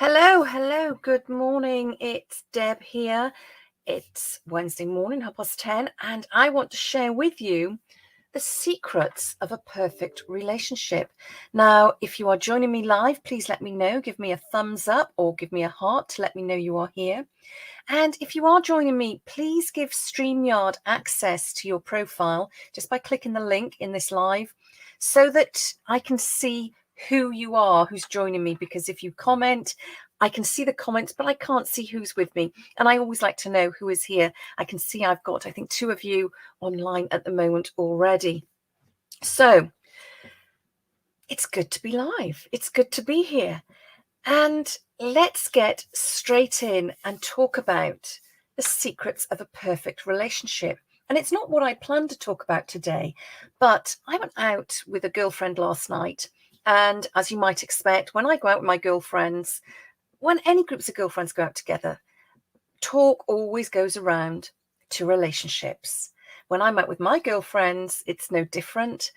Hello, good morning. It's Deb here. It's Wednesday morning, 10:30, and I want to share with you the secrets of a perfect relationship. Now, if you are joining me live, please let me know. Give me a thumbs up or give me a heart to let me know you are here. And if you are joining me, please give StreamYard access to your profile just by clicking the link in this live so that I can see who you are, who's joining me, because if you comment, I can see the comments, but I can't see who's with me. And I always like to know who is here. I can see I've got, I think, 2 of you online at the moment already. So it's good to be live. It's good to be here. And let's get straight in and talk about the secrets of a perfect relationship. And it's not what I planned to talk about today, but I went out with a girlfriend last night. And as you might expect, when I go out with my girlfriends, when any groups of girlfriends go out together, talk always goes around to relationships. When I'm out with my girlfriends, it's no different.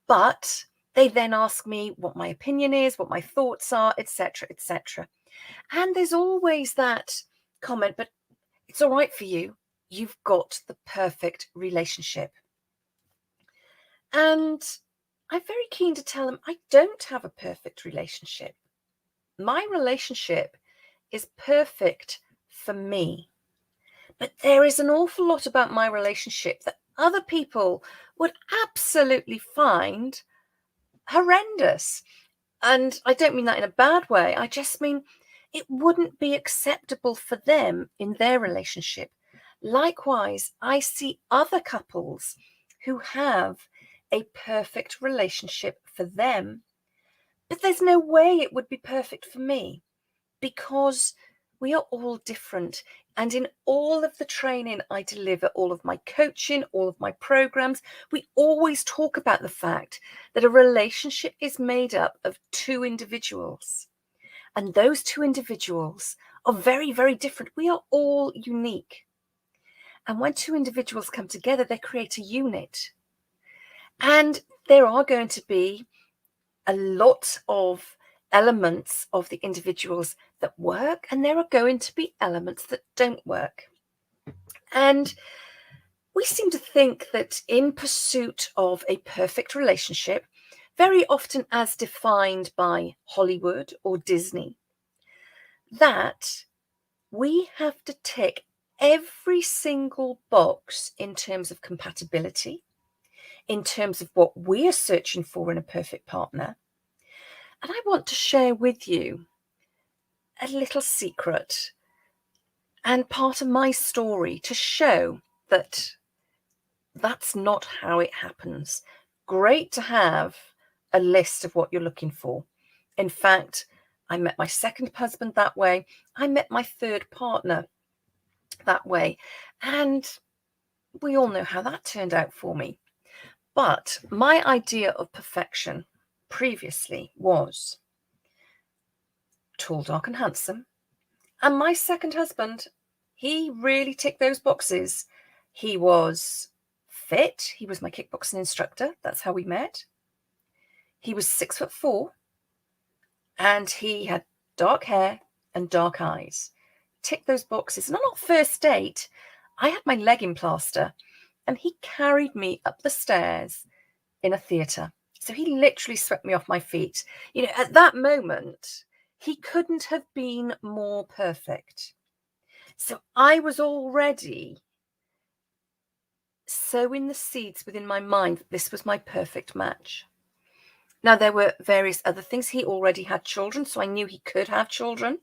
But they then ask me what my opinion is, what my thoughts are, etc., etc. And there's always that comment, but it's all right for you. You've got the perfect relationship. And I'm very keen to tell them I don't have a perfect relationship. My relationship is perfect for me. But there is an awful lot about my relationship that other people would absolutely find horrendous. And I don't mean that in a bad way. I just mean it wouldn't be acceptable for them in their relationship. Likewise, I see other couples who have a perfect relationship for them, but there's no way it would be perfect for me because we are all different. And in all of the training I deliver, all of my coaching, all of my programs, we always talk about the fact that a relationship is made up of 2 individuals. And those 2 individuals are very, very different. We are all unique. And when 2 individuals come together, they create a unit. And there are going to be a lot of elements of the individuals that work, and there are going to be elements that don't work. And we seem to think that in pursuit of a perfect relationship, very often as defined by Hollywood or Disney, that we have to tick every single box in terms of compatibility, in terms of what we are searching for in a perfect partner. And I want to share with you a little secret and part of my story to show that that's not how it happens. Great to have a list of what you're looking for. In fact, I met my second husband that way. I met my third partner that way. And we all know how that turned out for me. But my idea of perfection previously was tall, dark, and handsome. And my second husband, he really ticked those boxes. He was fit. He was my kickboxing instructor. That's how we met. He was 6'4", and he had dark hair and dark eyes. Ticked those boxes. And on our first date, I had my leg in plaster, and he carried me up the stairs in a theatre. So he literally swept me off my feet. You know, at that moment, he couldn't have been more perfect. So I was already sowing the seeds within my mind that this was my perfect match. Now, there were various other things. He already had children, so I knew he could have children.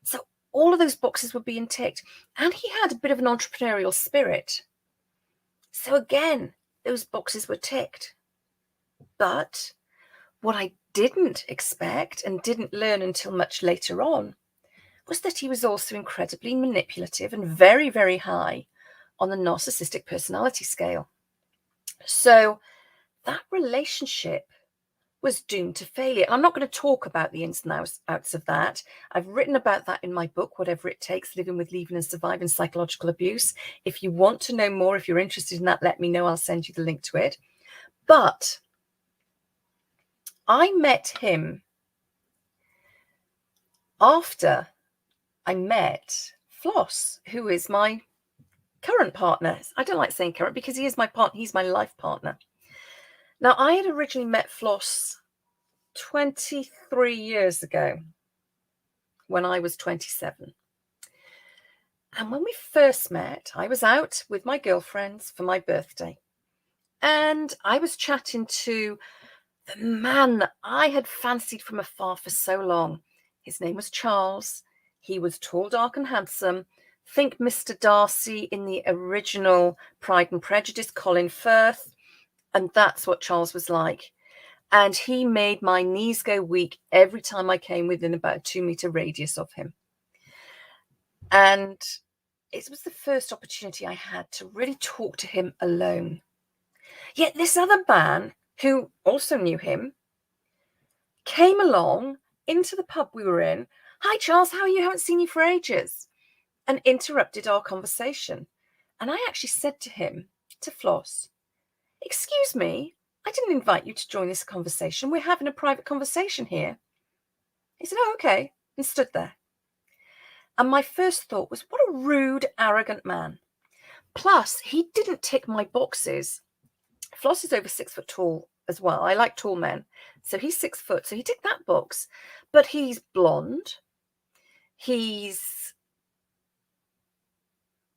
So all of those boxes were being ticked. And he had a bit of an entrepreneurial spirit. So again, those boxes were ticked. But what I didn't expect and didn't learn until much later on was that he was also incredibly manipulative and very, very high on the narcissistic personality scale. So that relationship was doomed to failure. I'm not going to talk about the ins and outs of that. I've written about that in my book, Whatever It Takes, Living with, Leaving and Surviving Psychological Abuse. If you want to know more, if you're interested in that, let me know. I'll send you the link to it. But I met him after I met Floss, who is my current partner. I don't like saying current because he is my partner. He's my life partner. Now, I had originally met Floss 23 years ago when I was 27. And when we first met, I was out with my girlfriends for my birthday. And I was chatting to the man that I had fancied from afar for so long. His name was Charles. He was tall, dark, and handsome. Think Mr. Darcy in the original Pride and Prejudice, Colin Firth. And that's what Charles was like. And he made my knees go weak every time I came within about a 2-meter radius of him. And it was the first opportunity I had to really talk to him alone. Yet this other man, who also knew him, came along into the pub we were in. Hi, Charles, how are you? Haven't seen you for ages. And interrupted our conversation. And I actually said to him, to Floss, excuse me, I didn't invite you to join this conversation. We're having a private conversation here. He said, oh, okay, and stood there. And my first thought was, what a rude, arrogant man. Plus, he didn't tick my boxes. Floss is over 6 foot tall as well. I like tall men. So he's 6 foot. So he ticked that box. But he's blonde. He's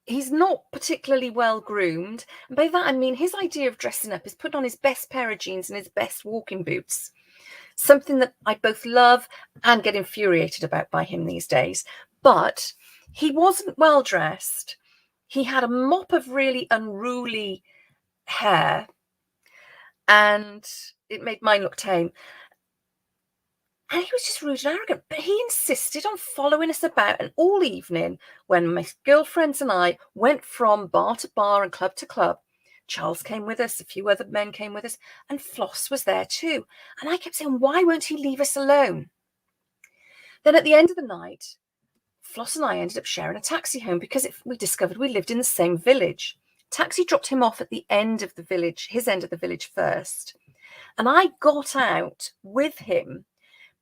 not particularly well groomed. And by that, I mean his idea of dressing up is putting on his best pair of jeans and his best walking boots. Something that I both love and get infuriated about by him these days. But he wasn't well dressed. He had a mop of really unruly hair, and it made mine look tame. And he was just rude and arrogant, but he insisted on following us about. And all evening, when my girlfriends and I went from bar to bar and club to club, Charles came with us, a few other men came with us, and Floss was there too. And I kept saying, why won't he leave us alone? Then at the end of the night, Floss and I ended up sharing a taxi home because we discovered we lived in the same village. Taxi dropped him off at the end of the village, his end of the village first. And I got out with him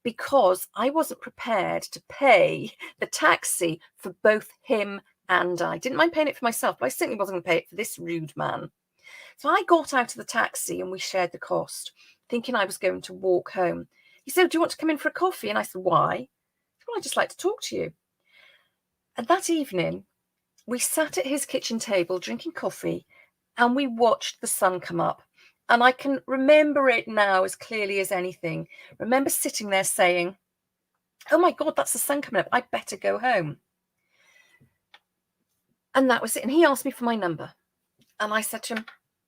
because I wasn't prepared to pay the taxi for both him and I. Didn't mind paying it for myself, but I certainly wasn't going to pay it for this rude man. So I got out of the taxi and we shared the cost, thinking I was going to walk home. He said, do you want to come in for a coffee? And I said, why? He said, well, I'd just like to talk to you. And that evening, we sat at his kitchen table drinking coffee and we watched the sun come up. And I can remember it now as clearly as anything. Remember sitting there saying, oh my God, that's the sun coming up. I better go home. And that was it. And he asked me for my number. And I said to him,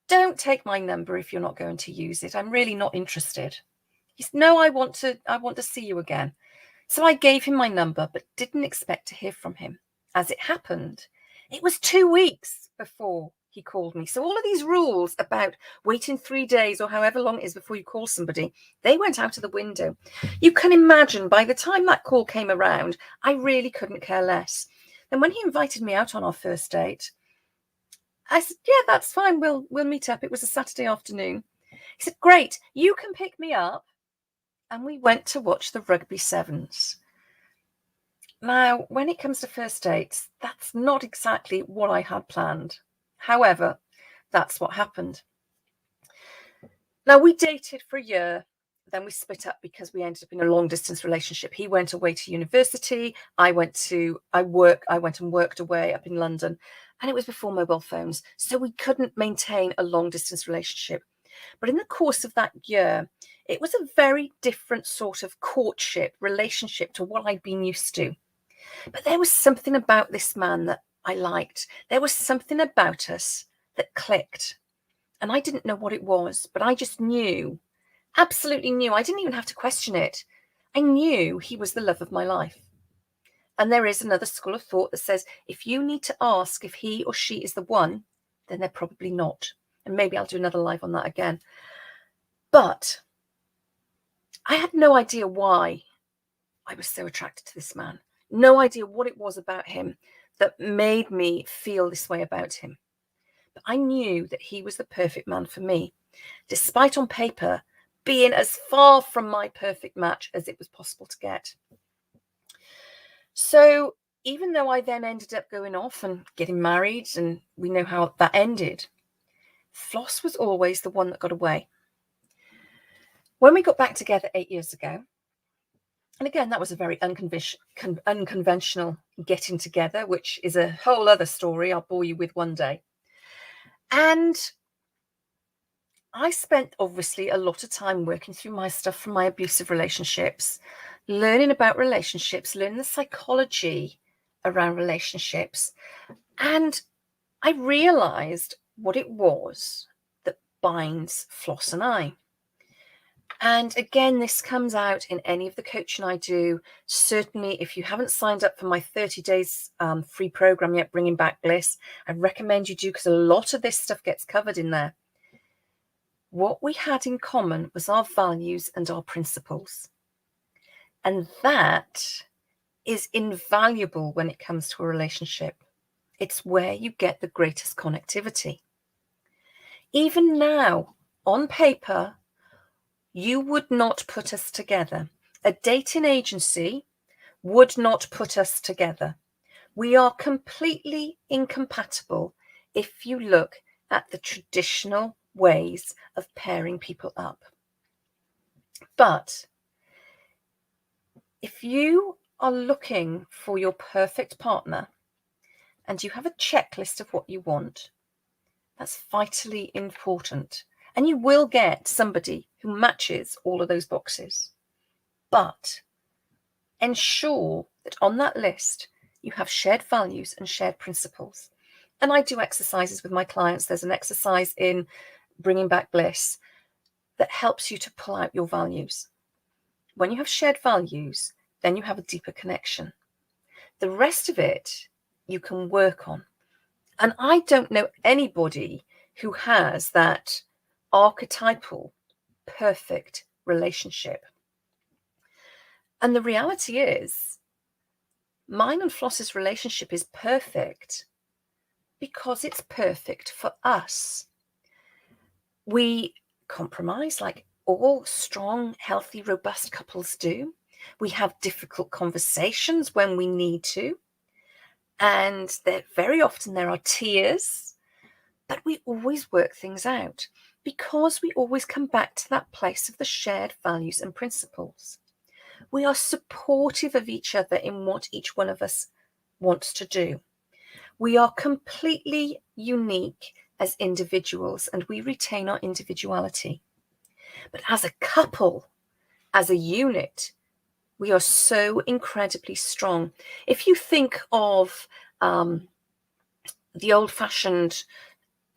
don't take my number if you're not going to use it. I'm really not interested. He said, no, I want to see you again. So I gave him my number, but didn't expect to hear from him. As it happened, it was 2 weeks before he called me. So all of these rules about waiting 3 days or however long it is before you call somebody, they went out of the window. You can imagine by the time that call came around, I really couldn't care less. And when he invited me out on our first date, I said, yeah, that's fine. We'll meet up. It was a Saturday afternoon. He said, great, you can pick me up. And we went to watch the rugby sevens. Now, when it comes to first dates, that's not exactly what I had planned. However, that's what happened. Now, we dated for a year. Then we split up because we ended up in a long distance relationship. He went away to university. I went and worked away up in London. And it was before mobile phones. So we couldn't maintain a long distance relationship. But in the course of that year, it was a very different sort of courtship relationship to what I'd been used to. But there was something about this man that I liked. There was something about us that clicked. And I didn't know what it was, but I just knew, absolutely knew. I didn't even have to question it. I knew he was the love of my life. And there is another school of thought that says, if you need to ask if he or she is the one, then they're probably not. And maybe I'll do another live on that again. But I had no idea why I was so attracted to this man. No idea what it was about him that made me feel this way about him. But I knew that he was the perfect man for me, despite on paper being as far from my perfect match as it was possible to get. So even though I then ended up going off and getting married, and we know how that ended, Floss was always the one that got away. When we got back together 8 years ago, and again, that was a very unconventional getting together, which is a whole other story I'll bore you with one day. And I spent obviously a lot of time working through my stuff from my abusive relationships, learning about relationships, learning the psychology around relationships. And I realized what it was that binds Floss and I. And again, this comes out in any of the coaching I do. Certainly, if you haven't signed up for my 30 days free program yet, Bringing Back Bliss, I recommend you do, because a lot of this stuff gets covered in there. What we had in common was our values and our principles. And that is invaluable when it comes to a relationship. It's where you get the greatest connectivity. Even now, on paper, you would not put us together. A dating agency would not put us together. We are completely incompatible if you look at the traditional ways of pairing people up. But if you are looking for your perfect partner and you have a checklist of what you want, that's vitally important. And you will get somebody who matches all of those boxes. But ensure that on that list, you have shared values and shared principles. And I do exercises with my clients. There's an exercise in Bringing Back Bliss that helps you to pull out your values. When you have shared values, then you have a deeper connection. The rest of it you can work on. And I don't know anybody who has that archetypal perfect relationship. And the reality is, mine and Floss's relationship is perfect because it's perfect for us. We compromise like all strong, healthy, robust couples do. We have difficult conversations when we need to. And very often there are tears, but we always work things out because we always come back to that place of the shared values and principles. We are supportive of each other in what each one of us wants to do. We are completely unique as individuals and we retain our individuality. But as a couple, as a unit, we are so incredibly strong. If you think of the old-fashioned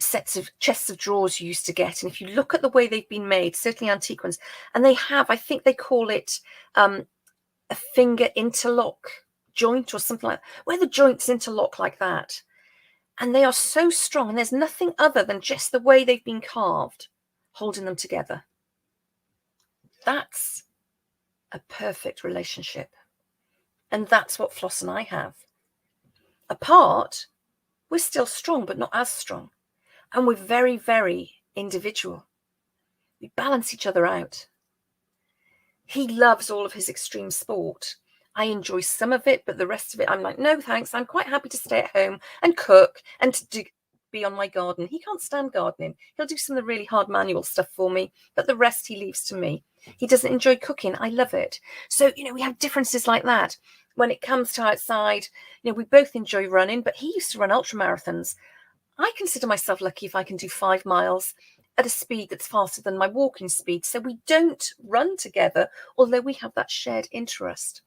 sets of chests of drawers you used to get, and if you look at the way they've been made, certainly antique ones, and they have, I think they call it a finger interlock joint or something like that, where the joints interlock like that. And they are so strong, and there's nothing other than just the way they've been carved holding them together. That's a perfect relationship. And that's what Floss and I have. Apart, we're still strong, but not as strong. And we're very, very individual. We balance each other out. He loves all of his extreme sport. I enjoy some of it, but the rest of it, I'm like, no, thanks. I'm quite happy to stay at home and cook and to be on my garden. He can't stand gardening. He'll do some of the really hard manual stuff for me, but the rest he leaves to me. He doesn't enjoy cooking. I love it. So, we have differences like that. When it comes to outside, we both enjoy running, but he used to run ultra marathons. I consider myself lucky if I can do 5 miles at a speed that's faster than my walking speed. So we don't run together, although we have that shared interest.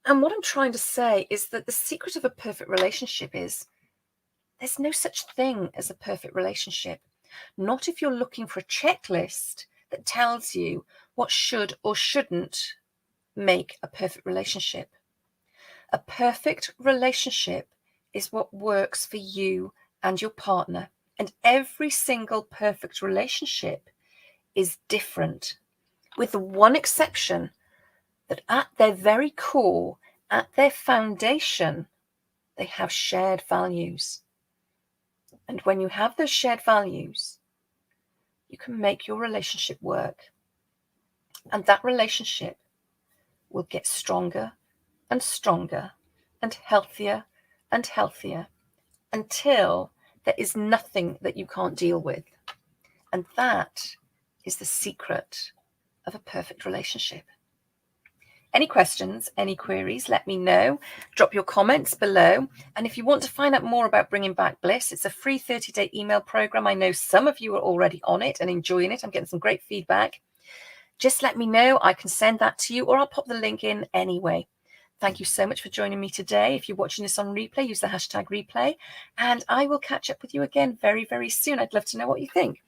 And what I'm trying to say is that the secret of a perfect relationship is there's no such thing as a perfect relationship. Not if you're looking for a checklist that tells you what should or shouldn't make a perfect relationship. A perfect relationship is what works for you and your partner. And every single perfect relationship is different, with the one exception that at their very core, at their foundation, they have shared values. And when you have those shared values, you can make your relationship work. And that relationship will get stronger and stronger and healthier and healthier until there is nothing that you can't deal with. And that is the secret of a perfect relationship. Any questions, any queries, let me know. Drop your comments below. And if you want to find out more about Bringing Back Bliss, it's a free 30-day email program. I know some of you are already on it and enjoying it. I'm getting some great feedback. Just let me know. I can send that to you, or I'll pop the link in anyway. Thank you so much for joining me today. If you're watching this on replay, use the hashtag replay. And I will catch up with you again very, very soon. I'd love to know what you think.